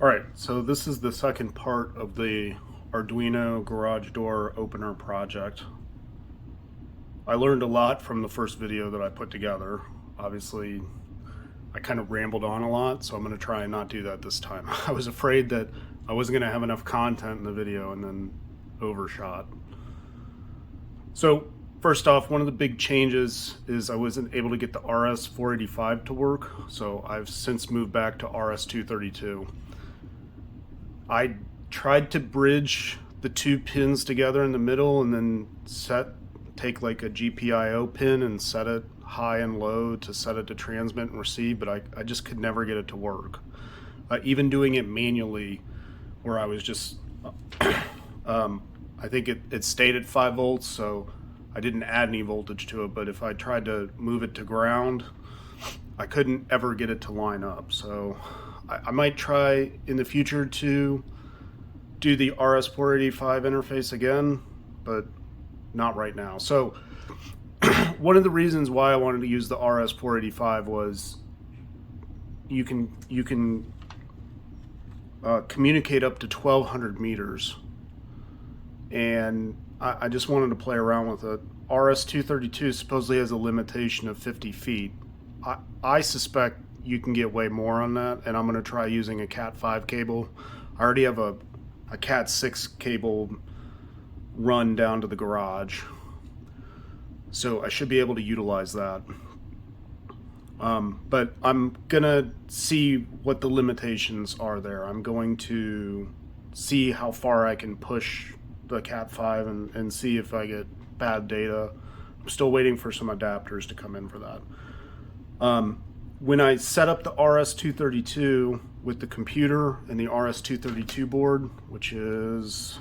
All right, so this is the second part of the Arduino garage door opener project. I learned a lot from the first video that I put together. Obviously, I kind of rambled on a lot, so I'm going to try and not do that this time. I was afraid that I wasn't going to have enough content in the video and then overshot. So first off, one of the big changes is I wasn't able to get the RS-485 to work, so I've since moved back to RS-232. I tried to bridge the two pins together in the middle and then take like a GPIO pin and set it high and low to set it to transmit and receive, but I just could never get it to work. Even doing it manually, where I was just, I think it stayed at 5 volts, so I didn't add any voltage to it, but if I tried to move it to ground, I couldn't ever get it to line up. So I might try in the future to do the RS-485 interface again, but not right now. So one of the reasons why I wanted to use the RS-485 was you can communicate up to 1,200 meters, and I just wanted to play around with it. RS-232 supposedly has a limitation of 50 feet. I suspect you can get way more on that, and I'm going to try using a Cat5 cable. I already have a Cat6 cable run down to the garage, so I should be able to utilize that. But I'm going to see what the limitations are there. I'm going to see how far I can push the Cat5 and see if I get bad data. I'm still waiting for some adapters to come in for that. When I set up the RS-232 with the computer and the RS-232 board, which is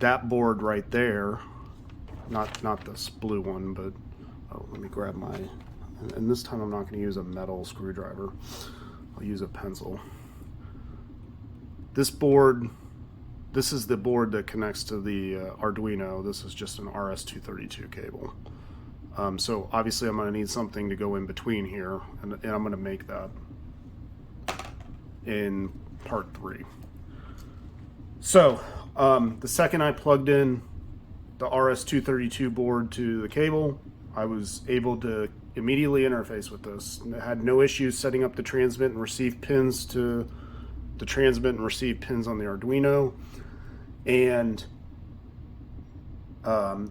that board right there, not this blue one, but let me grab my, and this time I'm not going to use a metal screwdriver. I'll use a pencil. This board, this is the board that connects to the Arduino. This is just an RS-232 cable. So obviously I'm going to need something to go in between here, and I'm going to make that in part 3. So the second I plugged in the RS-232 board to the cable, I was able to immediately interface with this. I had no issues setting up the transmit and receive pins to the transmit and receive pins on the Arduino. And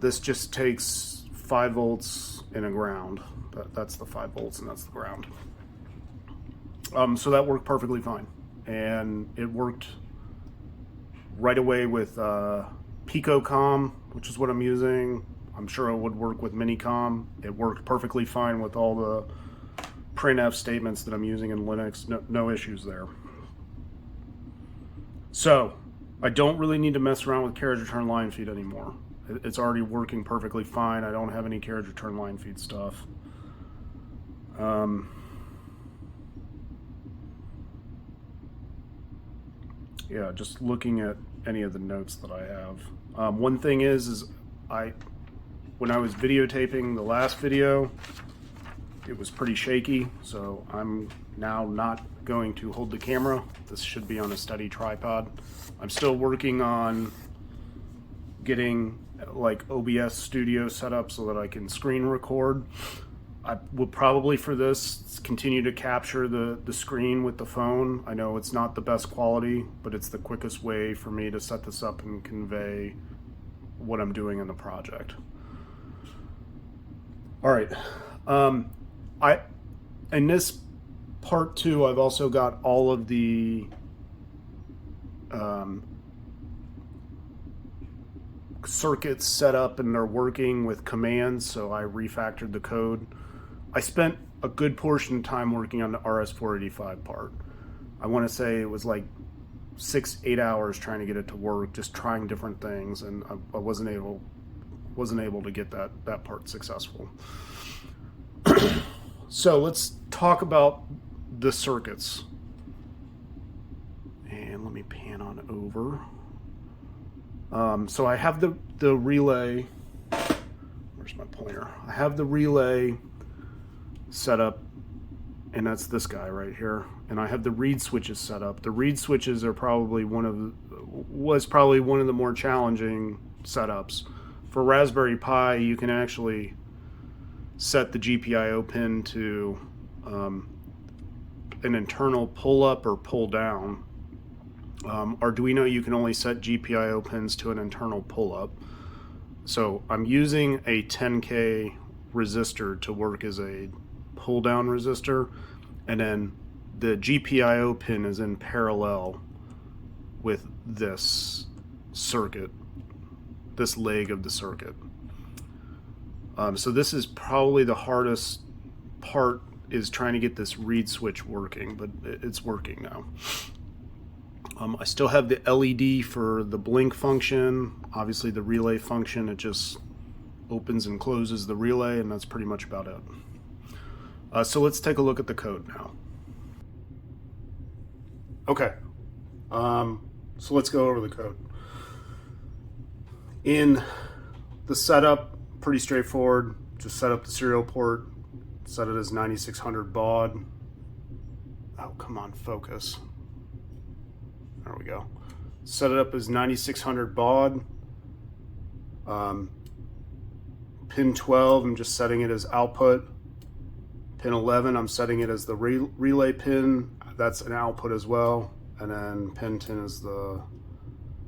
this just takes 5 volts and a ground. That's the 5 volts and that's the ground. So that worked perfectly fine. And it worked right away with PicoCom, which is what I'm using. I'm sure it would work with Minicom. It worked perfectly fine with all the printf statements that I'm using in Linux. No issues there. So I don't really need to mess around with carriage return line feed anymore. It's already working perfectly fine. I don't have any carriage return line feed stuff. Yeah, just looking at any of the notes that I have. One thing is when I was videotaping the last video, it was pretty shaky, so I'm now not going to hold the camera. This should be on a steady tripod. I'm still working on getting like OBS Studio set up so that I can screen record. I will probably for this continue to capture the screen with the phone. I know it's not the best quality, but it's the quickest way for me to set this up and convey what I'm doing in the project. All right. In this part 2, I've also got all of the circuits set up and they're working with commands, so I refactored the code. I spent a good portion of time working on the RS-485 part. I want to say it was like 6-8 hours trying to get it to work, just trying different things, and I wasn't able to get that part successful. So let's talk about the circuits. And let me pan on over. So I have the relay. Where's my pointer? I have the relay set up, and that's this guy right here. And I have the reed switches set up. The reed switches are probably was probably one of the more challenging setups. For Raspberry Pi, you can actually set the GPIO pin to an internal pull up or pull down. Arduino, you can only set GPIO pins to an internal pull up. So I'm using a 10K resistor to work as a pull down resistor, and then the GPIO pin is in parallel with this circuit, this leg of the circuit. So this is probably the hardest part, is trying to get this reed switch working, but it's working now. I still have the LED for the blink function. Obviously the relay function, it just opens and closes the relay, and that's pretty much about it. So let's take a look at the code now. Okay, so let's go over the code. In the setup, pretty straightforward. Just set up the serial port, set it as 9600 baud. Oh, come on, focus. There we go. Set it up as 9600 baud. Pin 12, I'm just setting it as output. Pin 11, I'm setting it as the relay pin. That's an output as well. And then pin 10 is the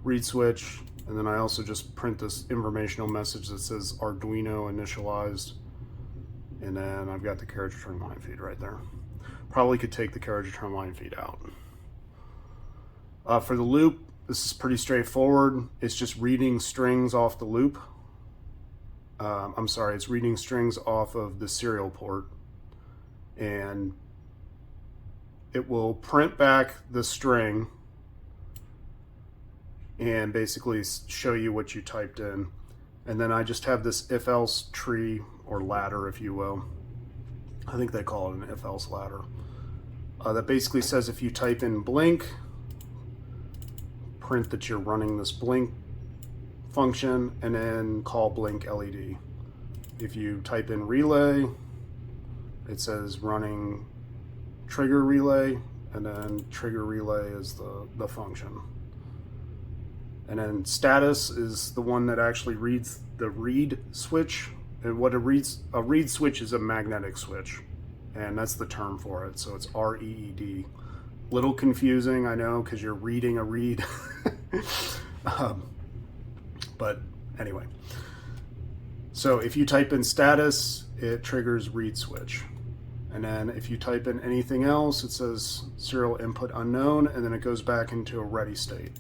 reed switch. And then I also just print this informational message that says Arduino initialized. And then I've got the carriage return line feed right there. Probably could take the carriage return line feed out. For the loop, this is pretty straightforward. It's just reading strings off the loop. I'm sorry, it's reading strings off of the serial port. And it will print back the string and basically show you what you typed in. And then I just have this if-else tree, or ladder, if you will. I think they call it an if-else ladder. That basically says if you type in blink, print that you're running this blink function, and then call blink LED. If you type in relay, it says running trigger relay, and then trigger relay is the function. And then status is the one that actually reads the reed switch. And what a reed switch is a magnetic switch, and that's the term for it. So it's REED. Little confusing, I know, because you're reading a reed. But anyway, so if you type in status, it triggers reed switch. And then if you type in anything else, it says serial input unknown, and then it goes back into a ready state.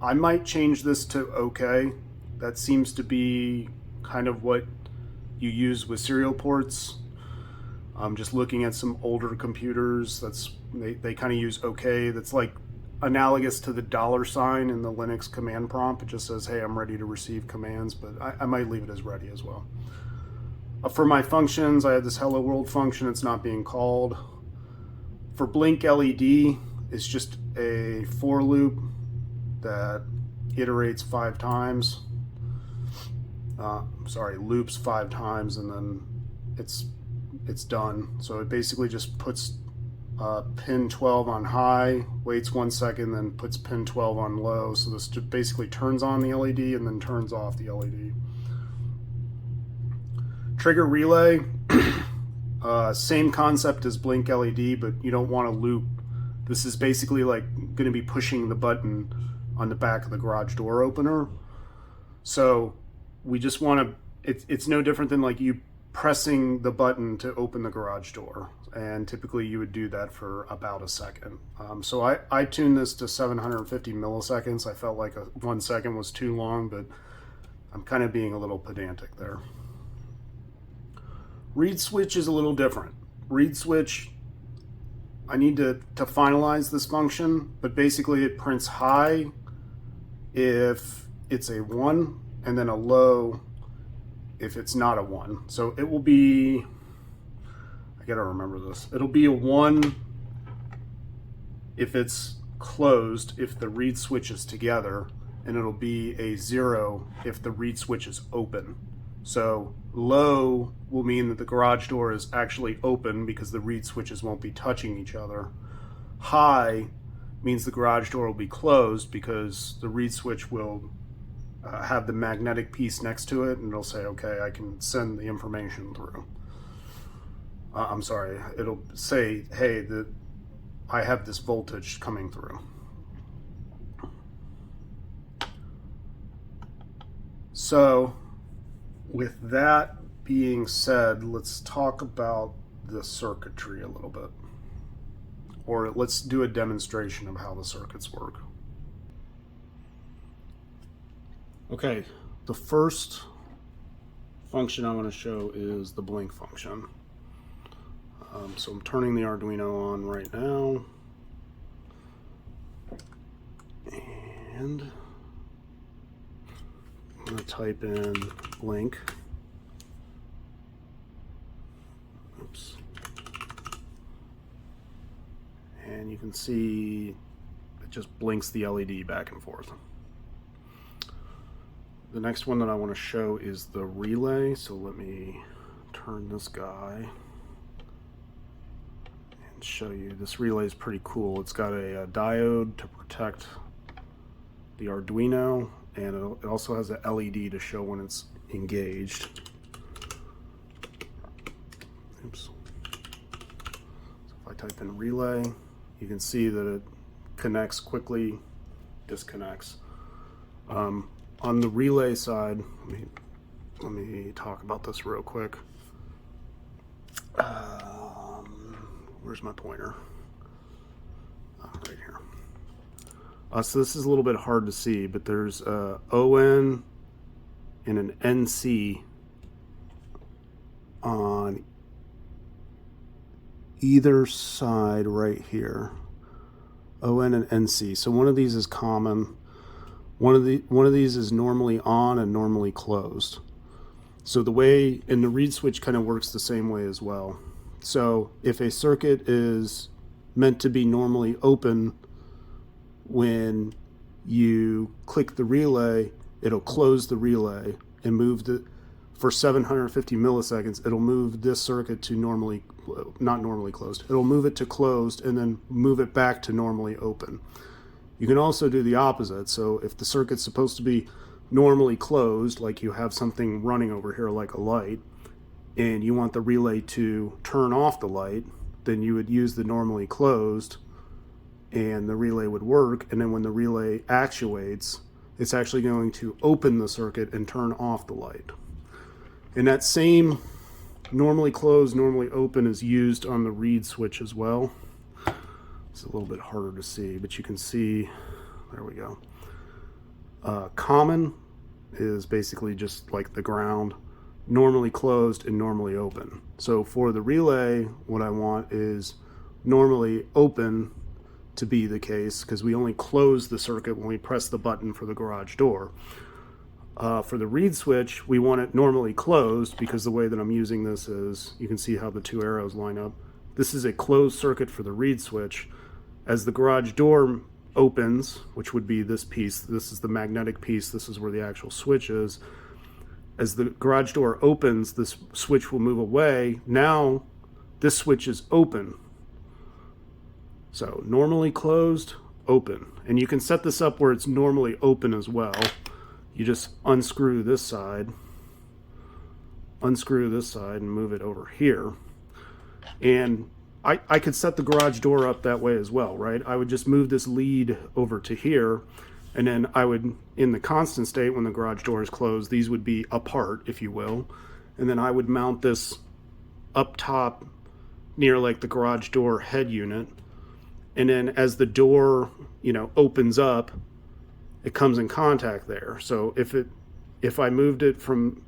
I might change this to OK. That seems to be kind of what you use with serial ports. I'm just looking at some older computers. They kind of use OK. That's like analogous to the $ in the Linux command prompt. It just says, hey, I'm ready to receive commands, but I might leave it as ready as well. For my functions, I have this hello world function. It's not being called. For blink LED, it's just a for loop that iterates 5 times. Loops 5 times, and then it's done. So it basically just puts pin 12 on high, waits 1 second, then puts pin 12 on low. So this basically turns on the LED and then turns off the LED. Trigger relay, same concept as blink LED, but you don't want to loop. This is basically like going to be pushing the button on the back of the garage door opener. So we just want to, it's no different than like you pressing the button to open the garage door. And typically you would do that for about a second. So I tuned this to 750 milliseconds. I felt like 1 second was too long, but I'm kind of being a little pedantic there. Reed switch is a little different. Reed switch, I need to finalize this function, but basically it prints high if it's a 1, and then a low if it's not a 1. So it will be, I gotta remember this, it'll be a 1 if it's closed, if the reed switch is together, and it'll be a 0 if the reed switch is open. So low will mean that the garage door is actually open because the reed switches won't be touching each other. High means the garage door will be closed because the reed switch will have the magnetic piece next to it, and it'll say, okay, I can send the information through. I'm sorry, it'll say, hey, I have this voltage coming through. So with that being said, let's talk about the circuitry a little bit. Or let's do a demonstration of how the circuits work. Okay, the first function I want to show is the blink function. So I'm turning the Arduino on right now. And I'm going to type in blink. Oops. And you can see it just blinks the LED back and forth. The next one that I want to show is the relay. So let me turn this guy and show you. This relay is pretty cool. It's got a diode to protect the Arduino, and it also has a LED to show when it's engaged. Oops. So if I type in relay, you can see that it connects quickly, disconnects. On the relay side, let me talk about this real quick. Where's my pointer? Right here. So this is a little bit hard to see, but there's a ON and an NC on either side right here. ON and NC. So one of these is common. One of these is normally on and normally closed. So the way, and the reed switch kind of works the same way as well. So if a circuit is meant to be normally open, when you click the relay, it'll close the relay and move for 750 milliseconds, it'll move this circuit to not normally closed. It'll move it to closed and then move it back to normally open. You can also do the opposite. So if the circuit's supposed to be normally closed, like you have something running over here like a light, and you want the relay to turn off the light, then you would use the normally closed and the relay would work. And then when the relay actuates, it's actually going to open the circuit and turn off the light. And that same normally closed, normally open is used on the reed switch as well. It's a little bit harder to see, but you can see, there we go. Common is basically just like the ground, normally closed and normally open. So for the relay, what I want is normally open to be the case, because we only close the circuit when we press the button for the garage door. For the reed switch, we want it normally closed, because the way that I'm using this is, you can see how the two arrows line up. This is a closed circuit for the reed switch. As the garage door opens, which would be this piece, this is the magnetic piece, this is where the actual switch is. As the garage door opens, this switch will move away. Now, this switch is open. So, normally closed, open. And you can set this up where it's normally open as well. You just unscrew this side, and move it over here. And I could set the garage door up that way as well, right? I would just move this lead over to here, and then I would, in the constant state when the garage door is closed, these would be apart, if you will. And then I would mount this up top near like the garage door head unit. And then as the door, opens up, it comes in contact there. So if I moved it from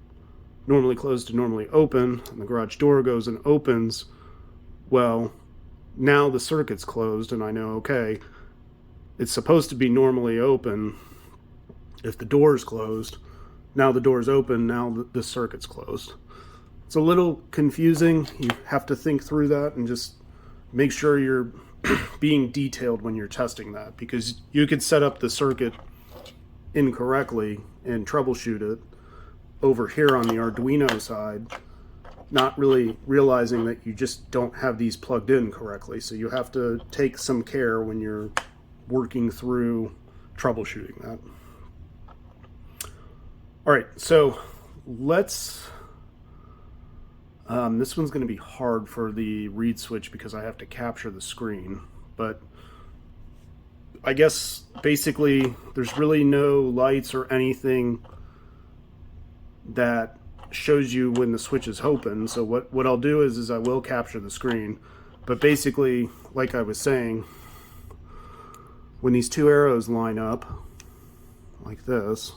normally closed to normally open, and the garage door goes and opens, well, now the circuit's closed, and I know, okay, it's supposed to be normally open. If the door's closed, now the door's open, now the circuit's closed. It's a little confusing. You have to think through that and just make sure you're being detailed when you're testing that, because you could set up the circuit incorrectly and troubleshoot it over here on the Arduino side, not really realizing that you just don't have these plugged in correctly. So you have to take some care when you're working through troubleshooting that. All right, so let's, this one's gonna be hard for the reed switch because I have to capture the screen, but I guess basically there's really no lights or anything that shows you when the switch is open. So what I'll do is I will capture the screen, but basically, like I was saying, when these two arrows line up like this,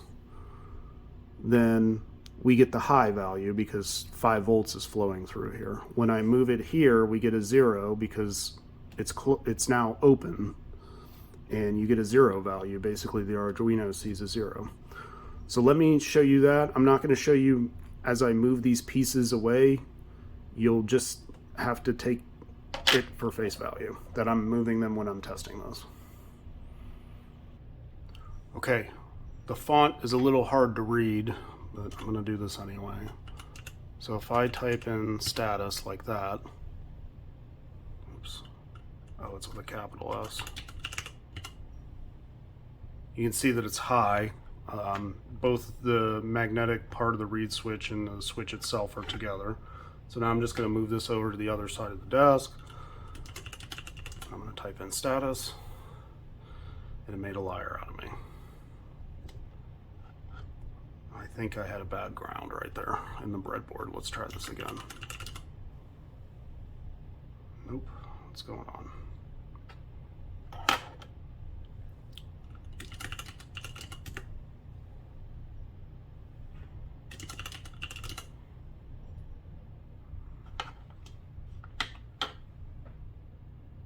then we get the high value because 5 volts is flowing through here. When I move it here, we get a 0 because it's now open, and you get a 0 value. Basically, the Arduino sees a 0. So let me show you that. I'm not going to show you as I move these pieces away. You'll just have to take it for face value that I'm moving them when I'm testing those. Okay, the font is a little hard to read, but I'm going to do this anyway. So if I type in status like that, oops, oh, it's with a capital S. You can see that it's high. Both the magnetic part of the reed switch and the switch itself are together. So now I'm just going to move this over to the other side of the desk. I'm going to type in status, and it made a liar out of me. I think I had a bad ground right there in the breadboard. Let's try this again. Nope, what's going on?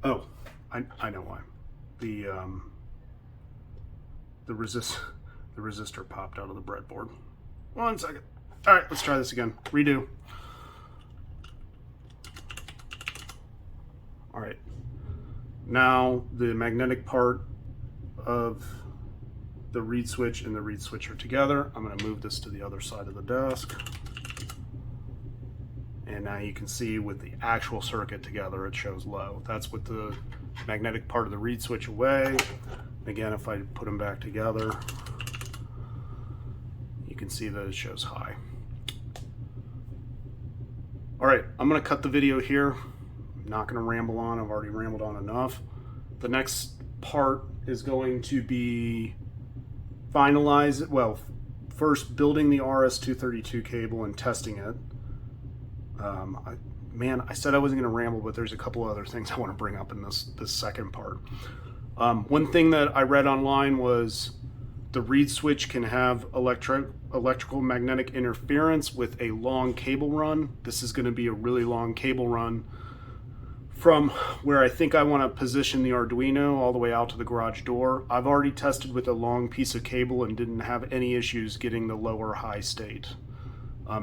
Oh, I know why. The resistor popped out of the breadboard. 1 second. All right, let's try this again. Redo. All right. Now the magnetic part of the reed switch and the reed switch are together. I'm going to move this to the other side of the desk. And now you can see with the actual circuit together, it shows low. That's with the magnetic part of the reed switch away. Again, if I put them back together, you can see that it shows high. All right, I'm gonna cut the video here. I'm not gonna ramble on, I've already rambled on enough. The next part is going to be first building the RS-232 cable and testing it. I said I wasn't going to ramble, but there's a couple other things I want to bring up in this second part. One thing that I read online was the reed switch can have electrical magnetic interference with a long cable run. This is going to be a really long cable run from where I think I want to position the Arduino all the way out to the garage door. I've already tested with a long piece of cable and didn't have any issues getting the lower high state.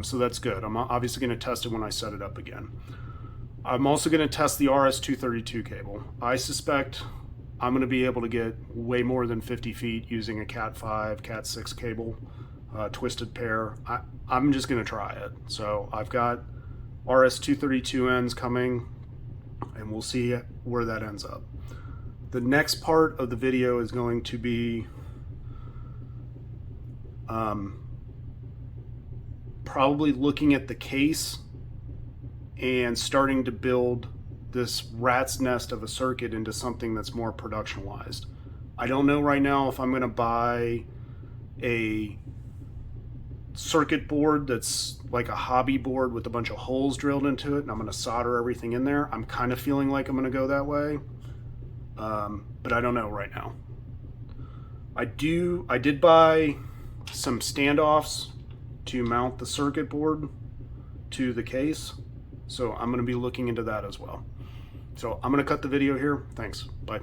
So that's good. I'm obviously going to test it when I set it up again. I'm also going to test the RS-232 cable. I suspect I'm going to be able to get way more than 50 feet using a Cat 5, Cat 6 cable, twisted pair. I'm just going to try it. So I've got RS-232 ends coming, and we'll see where that ends up. The next part of the video is going to be probably looking at the case and starting to build this rat's nest of a circuit into something that's more productionalized. I don't know right now if I'm going to buy a circuit board that's like a hobby board with a bunch of holes drilled into it and I'm going to solder everything in there. I'm kind of feeling like I'm going to go that way, but I don't know right now. I did buy some standoffs to mount the circuit board to the case, so I'm going to be looking into that as well. So I'm going to cut the video here. Thanks. Bye.